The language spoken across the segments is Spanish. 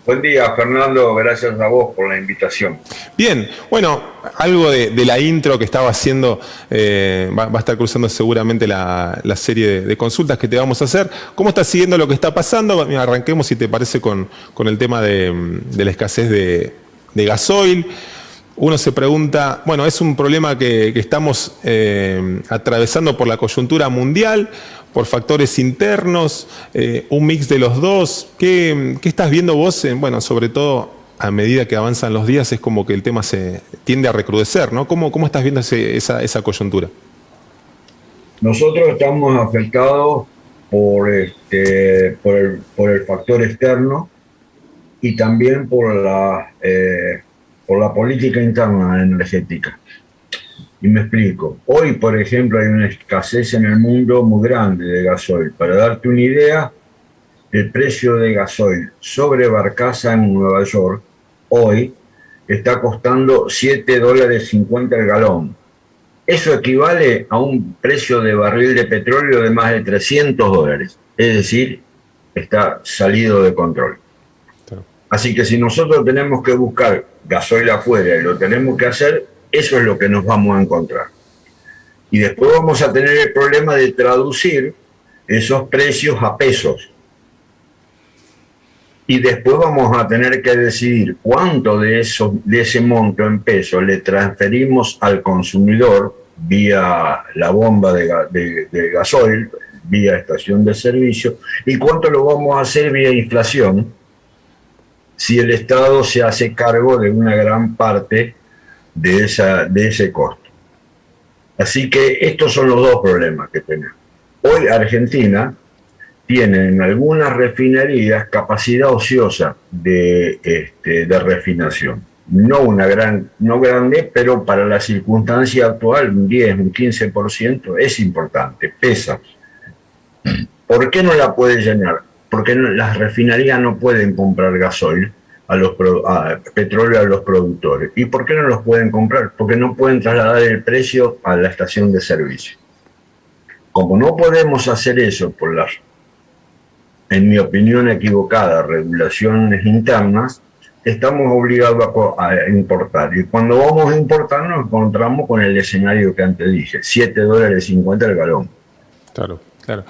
Buen día, Fernando. Gracias a vos por la invitación. Bien, bueno, algo de la intro que estaba haciendo, va a estar cruzando seguramente la serie de consultas que te vamos a hacer. ¿Cómo estás siguiendo lo que está pasando? Mira, arranquemos, si te parece, con el tema de la escasez de gasoil. Uno se pregunta, bueno, es un problema que estamos atravesando por la coyuntura mundial, por factores internos, un mix de los dos. ¿Qué estás viendo vos? Bueno, sobre todo a medida que avanzan los días, es como que el tema se tiende a recrudecer, ¿no? ¿Cómo estás viendo esa coyuntura? Nosotros estamos afectados por el factor externo y también por la política interna energética. Y me explico. Hoy, por ejemplo, hay una escasez en el mundo muy grande de gasoil. Para darte una idea, el precio de gasoil sobre barcaza en Nueva York hoy está costando $7.50 el galón. Eso equivale a un precio de barril de petróleo de más de $300. Es decir, está salido de control. Así que si nosotros tenemos que buscar gasoil afuera y lo tenemos que hacer, eso es lo que nos vamos a encontrar. Y después vamos a tener el problema de traducir esos precios a pesos. Y después vamos a tener que decidir cuánto de ese monto en pesos le transferimos al consumidor vía la bomba de gasoil, vía estación de servicio, y cuánto lo vamos a hacer vía inflación si el Estado se hace cargo de una gran parte de ese costo. Así que estos son los dos problemas que tenemos. Hoy Argentina tiene en algunas refinerías capacidad ociosa de refinación. No grande, pero para la circunstancia actual, un 10, un 15% es importante, pesa. ¿Por qué no la puede llenar? Porque las refinerías no pueden comprar gasoil, petróleo a los productores. ¿Y por qué no los pueden comprar? Porque no pueden trasladar el precio a la estación de servicio. Como no podemos hacer eso por las, en mi opinión equivocada, regulaciones internas, estamos obligados a importar. Y cuando vamos a importar nos encontramos con el escenario que antes dije, $7.50 el galón. Claro. Claro.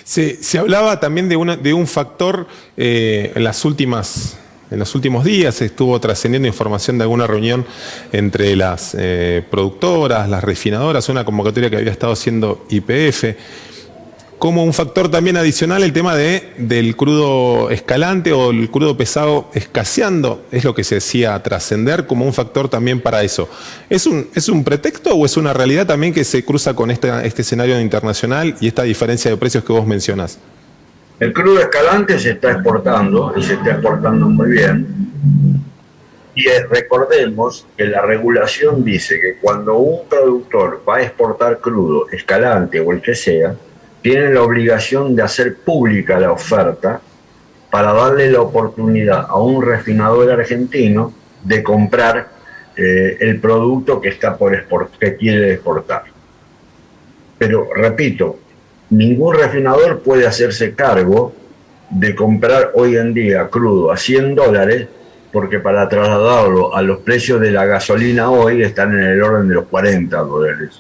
Se hablaba también de un factor en los últimos días, estuvo trascendiendo información de alguna reunión entre las productoras, las refinadoras, una convocatoria que había estado haciendo YPF, como un factor también adicional el tema del crudo escalante o el crudo pesado escaseando, es lo que se decía trascender como un factor también para eso. ¿Es un pretexto o es una realidad también que se cruza con este escenario internacional y esta diferencia de precios que vos mencionás? El crudo escalante se está exportando y se está exportando muy bien. Y recordemos que la regulación dice que cuando un productor va a exportar crudo escalante o el que sea, tienen la obligación de hacer pública la oferta para darle la oportunidad a un refinador argentino de comprar el producto que que quiere exportar. Pero, repito, ningún refinador puede hacerse cargo de comprar hoy en día crudo a $100, porque para trasladarlo a los precios de la gasolina hoy están en el orden de los $40.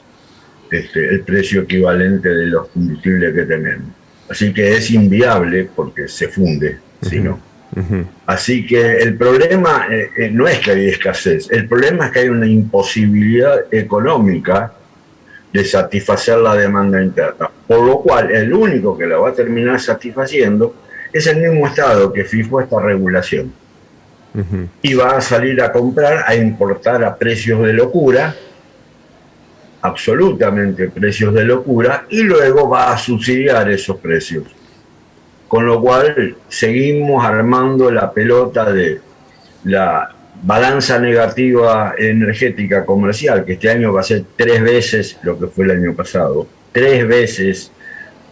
El precio equivalente de los combustibles que tenemos. Así que es inviable porque se funde, si no. Así que el problema no es que hay escasez, el problema es que hay una imposibilidad económica de satisfacer la demanda interna, por lo cual el único que la va a terminar satisfaciendo es el mismo Estado que fijó esta regulación. Y va a salir a comprar, a importar a precios de locura, absolutamente precios de locura, y luego va a subsidiar esos precios. Con lo cual seguimos armando la pelota de la balanza negativa energética comercial, que este año va a ser 3 veces lo que fue el año pasado, 3 veces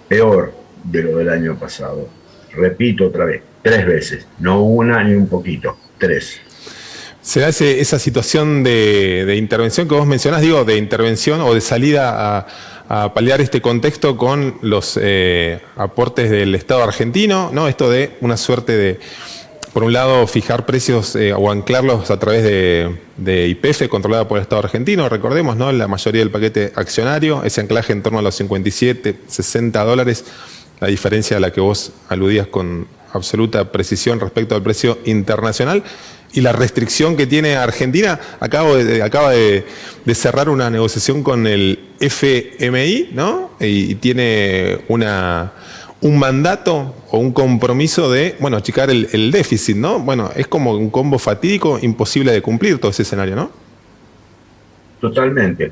peor de lo del año pasado. Repito otra vez, 3 veces, no una ni un poquito, 3. Se da esa situación de intervención que vos mencionás, digo, de intervención o de salida a paliar este contexto con los aportes del Estado argentino, ¿no? Esto de una suerte de por un lado, fijar precios o anclarlos a través de YPF, controlada por el Estado argentino, recordemos, ¿no? La mayoría del paquete accionario, ese anclaje en torno a los 57, 60 dólares, la diferencia a la que vos aludías con absoluta precisión respecto al precio internacional, y la restricción que tiene Argentina. Acaba de cerrar una negociación con el FMI, ¿no? Y tiene un mandato o un compromiso de, bueno, achicar el déficit, ¿no? Bueno, es como un combo fatídico, imposible de cumplir todo ese escenario, ¿no? Totalmente.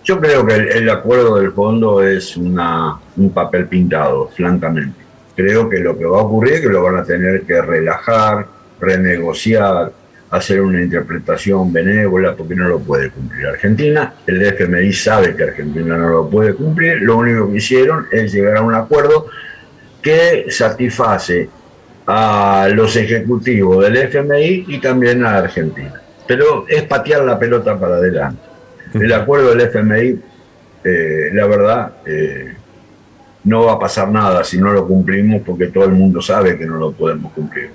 Yo creo que el acuerdo del fondo es un papel pintado, francamente. Creo que lo que va a ocurrir es que lo van a tener que relajar, renegociar, hacer una interpretación benévola, porque no lo puede cumplir Argentina. El FMI sabe que Argentina no lo puede cumplir. Lo único que hicieron es llegar a un acuerdo que satisface a los ejecutivos del FMI y también a Argentina. Pero es patear la pelota para adelante. El acuerdo del FMI, la verdad, no va a pasar nada si no lo cumplimos, porque todo el mundo sabe que no lo podemos cumplir.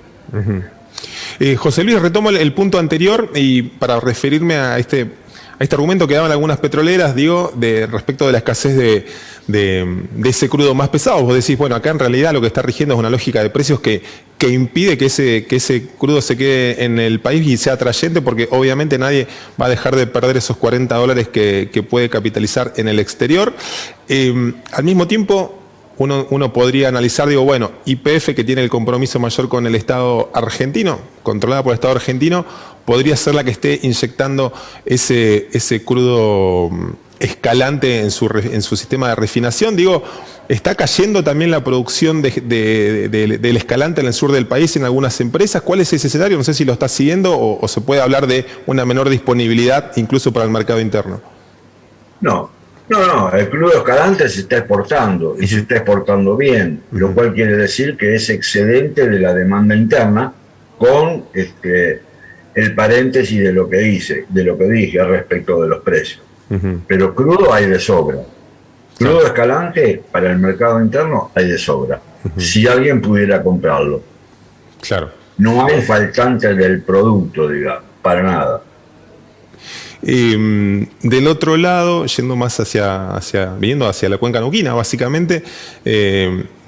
José Luis, retomo el punto anterior y para referirme a este argumento que daban algunas petroleras, digo, respecto de la escasez de ese crudo más pesado. Vos decís, bueno, acá en realidad lo que está rigiendo es una lógica de precios que impide que ese crudo se quede en el país y sea atrayente, porque obviamente nadie va a dejar de perder esos 40 dólares que puede capitalizar en el exterior. Al mismo tiempo, uno podría analizar, digo, bueno, YPF, que tiene el compromiso mayor con el Estado argentino, controlada por el Estado argentino, podría ser la que esté inyectando ese crudo escalante en su sistema de refinación. Digo, ¿está cayendo también la producción del escalante en el sur del país en algunas empresas? ¿Cuál es ese escenario? No sé si lo está siguiendo o se puede hablar de una menor disponibilidad incluso para el mercado interno. No, el crudo escalante se está exportando y se está exportando bien, lo cual quiere decir que es excedente de la demanda interna, con el paréntesis de lo que dije respecto de los precios. Pero crudo hay de sobra. Crudo escalante para el mercado interno hay de sobra. Si alguien pudiera comprarlo. Claro. No hay faltante del producto, digamos, para nada. Del otro lado, yendo más viniendo hacia la cuenca neuquina, básicamente,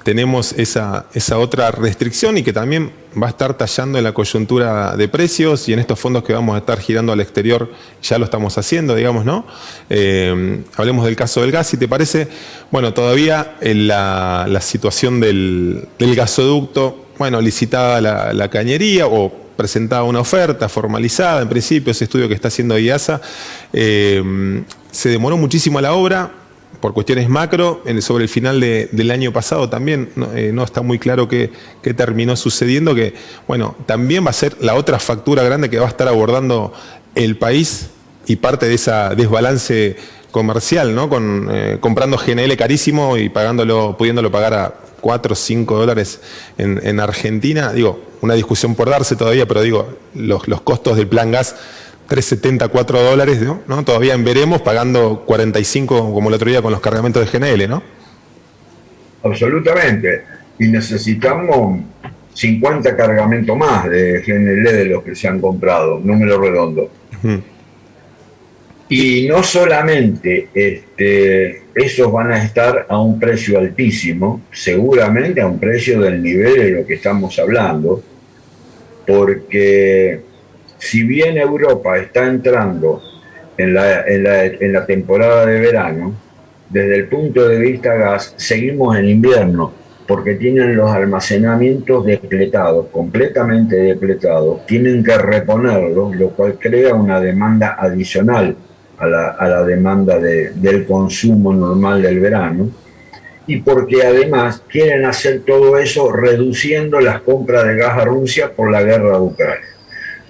tenemos esa otra restricción y que también va a estar tallando en la coyuntura de precios, y en estos fondos que vamos a estar girando al exterior ya lo estamos haciendo, digamos, ¿no? Hablemos del caso del gas, si te parece. Bueno, todavía en la situación del gasoducto, bueno, licitada la cañería o presentada una oferta formalizada, en principio, ese estudio que está haciendo IASA, se demoró muchísimo la obra por cuestiones macro. Sobre el final del año pasado también no está muy claro qué terminó sucediendo, que bueno, también va a ser la otra factura grande que va a estar abordando el país, y parte de esa desbalance comercial, ¿no? Comprando GNL carísimo y pudiéndolo pagar a 4 o 5 dólares en Argentina. Digo, una discusión por darse todavía, pero digo, los costos del plan gas, 3,70, 4 dólares, ¿no? Todavía en veremos, pagando 45 como el otro día con los cargamentos de GNL, ¿no? Absolutamente. Y necesitamos 50 cargamentos más de GNL de los que se han comprado, número redondo. Y no solamente esos van a estar a un precio altísimo, seguramente a un precio del nivel de lo que estamos hablando, porque si bien Europa está entrando en la temporada de verano, desde el punto de vista gas, seguimos en invierno, porque tienen los almacenamientos depletados, completamente depletados, tienen que reponerlos, lo cual crea una demanda adicional a la demanda del consumo normal del verano, y porque además quieren hacer todo eso reduciendo las compras de gas a Rusia por la guerra de Ucrania.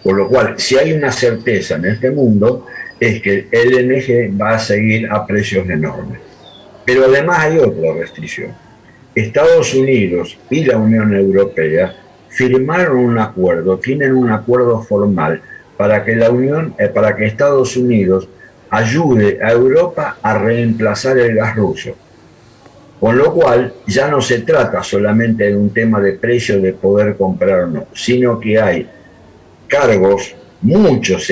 Por lo cual, si hay una certeza en este mundo, es que el LNG va a seguir a precios enormes. Pero además hay otra restricción. Estados Unidos y la Unión Europea firmaron un acuerdo, tienen un acuerdo formal para que Estados Unidos ayude a Europa a reemplazar el gas ruso. Con lo cual ya no se trata solamente de un tema de precio de poder comprar o no, sino que hay cargos, muchos,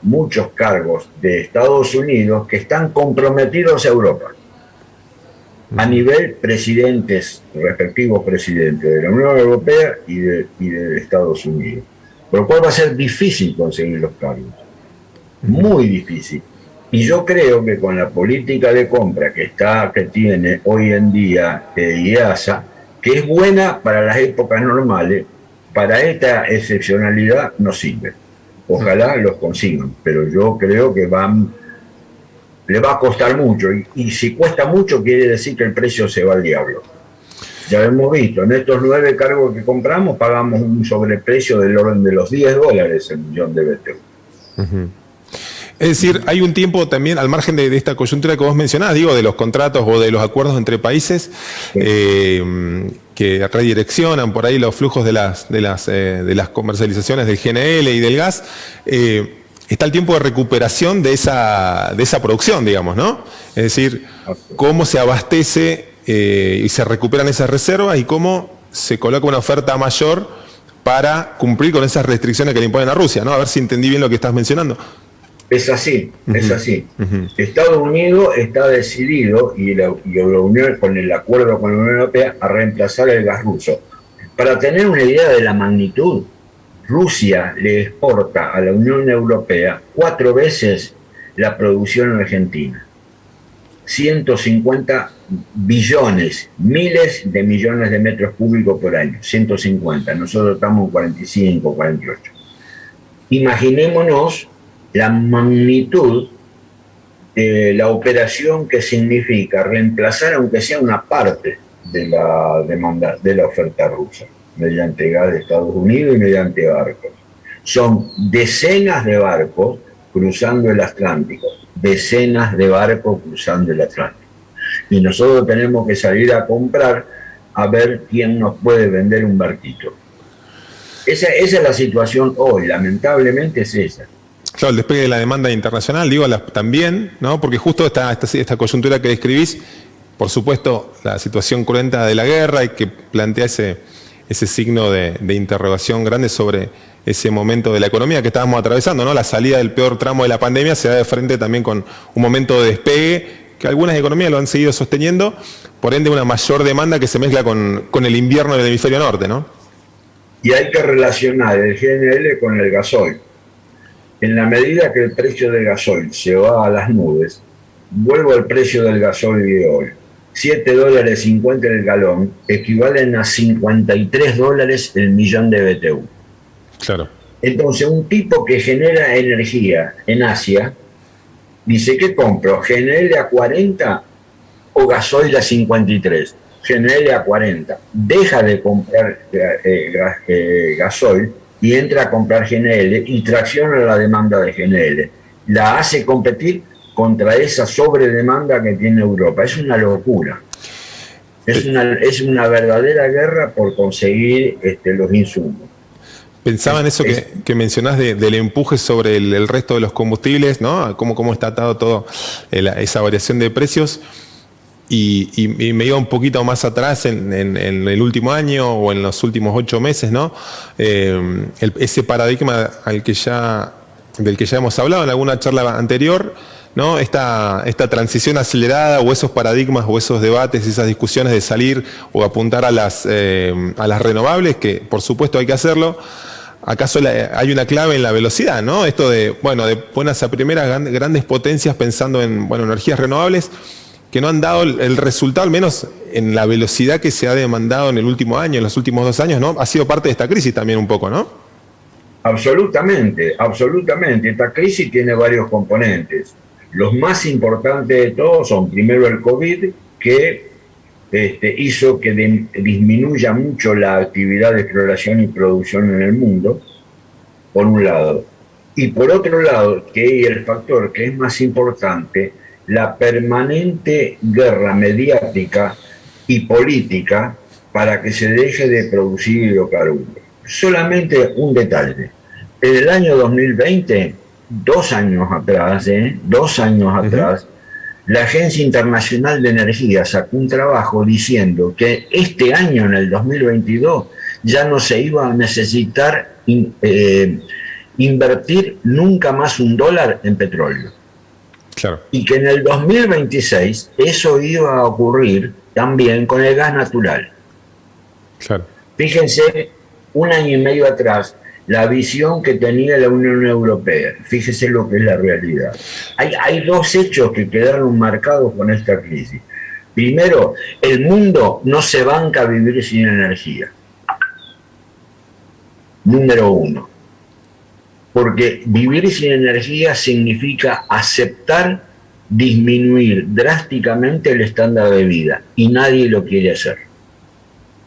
muchos cargos de Estados Unidos que están comprometidos a Europa. A nivel presidentes, respectivos presidentes de la Unión Europea y de Estados Unidos. Por lo cual va a ser difícil conseguir los cargos. Muy difícil. Y yo creo que con la política de compra que tiene hoy en día IASA, que es buena para las épocas normales, para esta excepcionalidad no sirve. Ojalá los consigan, pero yo creo que le va a costar mucho. Y si cuesta mucho, quiere decir que el precio se va al diablo. Ya hemos visto, en estos 9 cargos que compramos, pagamos un sobreprecio del orden de los $10 el millón de BTU. Uh-huh. Es decir, hay un tiempo también, al margen de esta coyuntura que vos mencionás, digo, de los contratos o de los acuerdos entre países, sí, que redireccionan por ahí los flujos de las comercializaciones del GNL y del gas, está el tiempo de recuperación de esa producción, digamos, ¿no? Es decir, cómo se abastece y se recuperan esas reservas y cómo se coloca una oferta mayor para cumplir con esas restricciones que le imponen a Rusia, ¿no? A ver si entendí bien lo que estás mencionando. Es así, es así. Estados Unidos está decidido, y la Unión, con el acuerdo con la Unión Europea, a reemplazar el gas ruso. Para tener una idea de la magnitud, Rusia le exporta a la Unión Europea 4 veces la producción argentina. 150 billones, miles de millones de metros cúbicos por año. 150, nosotros estamos en 45, 48. Imaginémonos la magnitud de la operación que significa reemplazar, aunque sea una parte de la demanda, de la oferta rusa, mediante gas de Estados Unidos y mediante barcos. Son decenas de barcos cruzando el Atlántico, decenas de barcos cruzando el Atlántico. Y nosotros tenemos que salir a comprar a ver quién nos puede vender un barquito. Esa es la situación hoy, lamentablemente es esa. Claro, el despegue de la demanda internacional, digo, también, ¿no? Porque justo esta coyuntura que describís, por supuesto, la situación cruenta de la guerra y que plantea ese signo de interrogación grande sobre ese momento de la economía que estábamos atravesando, ¿no? La salida del peor tramo de la pandemia se da de frente también con un momento de despegue que algunas economías lo han seguido sosteniendo, por ende una mayor demanda que se mezcla con el invierno del hemisferio norte, ¿no? Y hay que relacionar el GNL con el gasoil. En la medida que el precio del gasoil se va a las nubes, vuelvo al precio del gasoil de hoy. $7.50 el galón equivalen a $53 el millón de BTU. Claro. Entonces, un tipo que genera energía en Asia dice: ¿qué compro? ¿GNL a 40 o gasoil a 53? GNL a 40. Deja de comprar gasoil y entra a comprar GNL y tracciona la demanda de GNL. La hace competir contra esa sobredemanda que tiene Europa. Es una locura. Es una verdadera guerra por conseguir los insumos. Pensaba en eso que mencionás del empuje sobre el resto de los combustibles, ¿no? Cómo está atado todo esa variación de precios. Y me iba un poquito más atrás en el último año o en los últimos 8 meses, ¿no? Ese paradigma del que ya hemos hablado en alguna charla anterior, ¿no? Esta transición acelerada o esos paradigmas o esos debates, esas discusiones de salir o apuntar a las renovables, que por supuesto hay que hacerlo. ¿Acaso hay una clave en la velocidad, ¿no? Esto de buenas a primeras grandes potencias pensando en energías renovables que no han dado el resultado, al menos en la velocidad que se ha demandado en el último año, en los últimos 2 años, ¿no? Ha sido parte de esta crisis también un poco, ¿no? Absolutamente, absolutamente. Esta crisis tiene varios componentes. Los más importantes de todos son, primero, el COVID, que hizo que disminuya mucho la actividad de exploración y producción en el mundo, por un lado. Y por otro lado, que es el factor que es más importante, la permanente guerra mediática y política para que se deje de producir hidrocarburos. Solamente un detalle. En el año 2020, 2 años atrás, La Agencia Internacional de Energía sacó un trabajo diciendo que este año, en el 2022, ya no se iba a necesitar invertir nunca más $1 en petróleo. Claro. Y que en el 2026 eso iba a ocurrir también con el gas natural. Claro. Fíjense, un año y medio atrás, la visión que tenía la Unión Europea. Fíjese lo que es la realidad. Hay dos hechos que quedaron marcados con esta crisis. Primero, el mundo no se banca a vivir sin energía. Número uno. Porque vivir sin energía significa aceptar disminuir drásticamente el estándar de vida. Y nadie lo quiere hacer.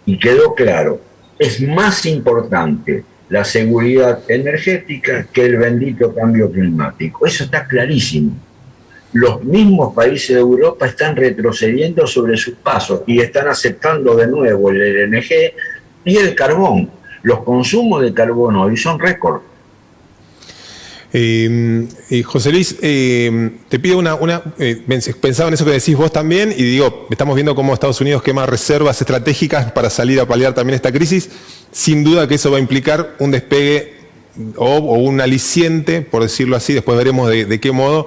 Y quedó claro, es más importante la seguridad energética que el bendito cambio climático. Eso está clarísimo. Los mismos países de Europa están retrocediendo sobre sus pasos y están aceptando de nuevo el LNG y el carbón. Los consumos de carbono hoy son récord. José Luis, te pido pensaba en eso que decís vos también, y digo, estamos viendo cómo Estados Unidos quema reservas estratégicas para salir a paliar también esta crisis. Sin duda que eso va a implicar un despegue o un aliciente, por decirlo así, después veremos de qué modo,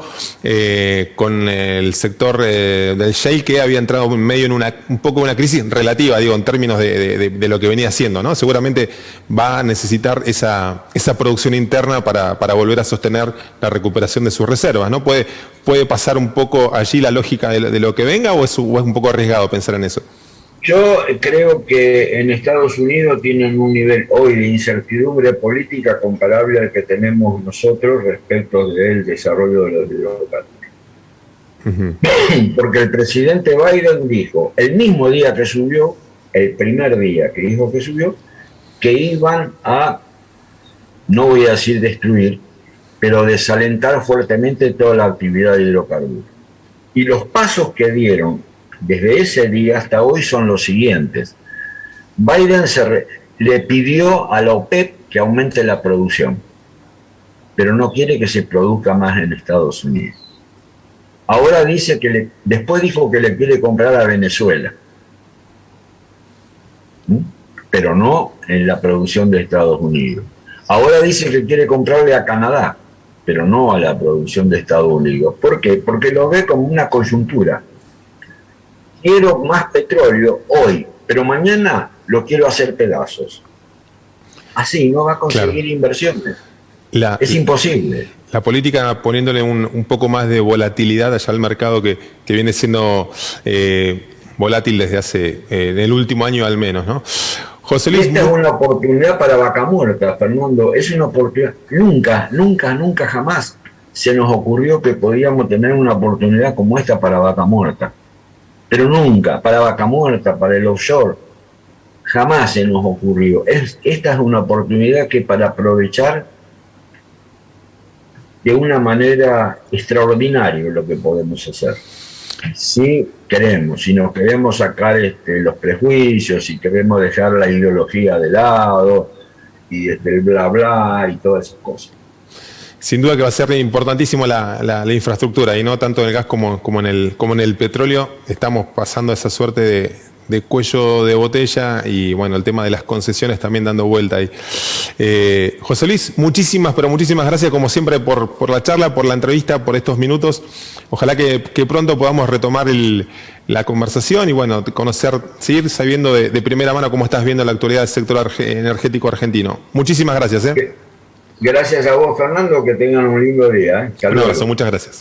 con el sector del shale, que había entrado en medio en un poco de una crisis relativa, digo, en términos de lo que venía haciendo, ¿no? Seguramente va a necesitar esa producción interna para volver a sostener la recuperación de sus reservas, ¿no? ¿Puede pasar un poco allí la lógica de lo que venga, o es un poco arriesgado pensar en eso? Yo creo que en Estados Unidos tienen un nivel hoy de incertidumbre política comparable al que tenemos nosotros respecto del desarrollo de los hidrocarburos. Porque el presidente Biden dijo, el mismo día que subió, el primer día que dijo que subió, que iban a, no voy a decir destruir, pero desalentar fuertemente toda la actividad de hidrocarburos. Y los pasos que dieron desde ese día hasta hoy son los siguientes. Biden le pidió a la OPEP que aumente la producción, pero no quiere que se produzca más en Estados Unidos. Ahora dice que después dijo que le quiere comprar a Venezuela, pero no en la producción de Estados Unidos. Ahora dice que quiere comprarle a Canadá, pero no a la producción de Estados Unidos. ¿Por qué? Porque lo ve como una coyuntura. Quiero más petróleo hoy, pero mañana lo quiero hacer pedazos. Así no va a conseguir inversiones. Es imposible. La política poniéndole un poco más de volatilidad allá al mercado que viene siendo volátil desde hace, en el último año al menos, ¿no? José Luis, esta es una oportunidad para Vaca Muerta, Fernando. Es una oportunidad. Nunca jamás se nos ocurrió que podíamos tener una oportunidad como esta para Vaca Muerta. Pero nunca, para Vaca Muerta, para el offshore, jamás se nos ocurrió. Esta es una oportunidad que para aprovechar de una manera extraordinaria lo que podemos hacer. Si queremos, si nos queremos sacar los prejuicios, si queremos dejar la ideología de lado, y el bla bla y todas esas cosas. Sin duda que va a ser importantísimo la infraestructura, y no tanto en el gas como en el petróleo. Estamos pasando esa suerte de cuello de botella, y bueno, el tema de las concesiones también dando vuelta ahí. José Luis, muchísimas gracias como siempre por la charla, por la entrevista, por estos minutos. Ojalá que pronto podamos retomar la conversación y bueno, seguir sabiendo de primera mano cómo estás viendo la actualidad del sector energético argentino. Muchísimas gracias. Gracias a vos, Fernando, que tengan un lindo día. Un abrazo, muchas gracias.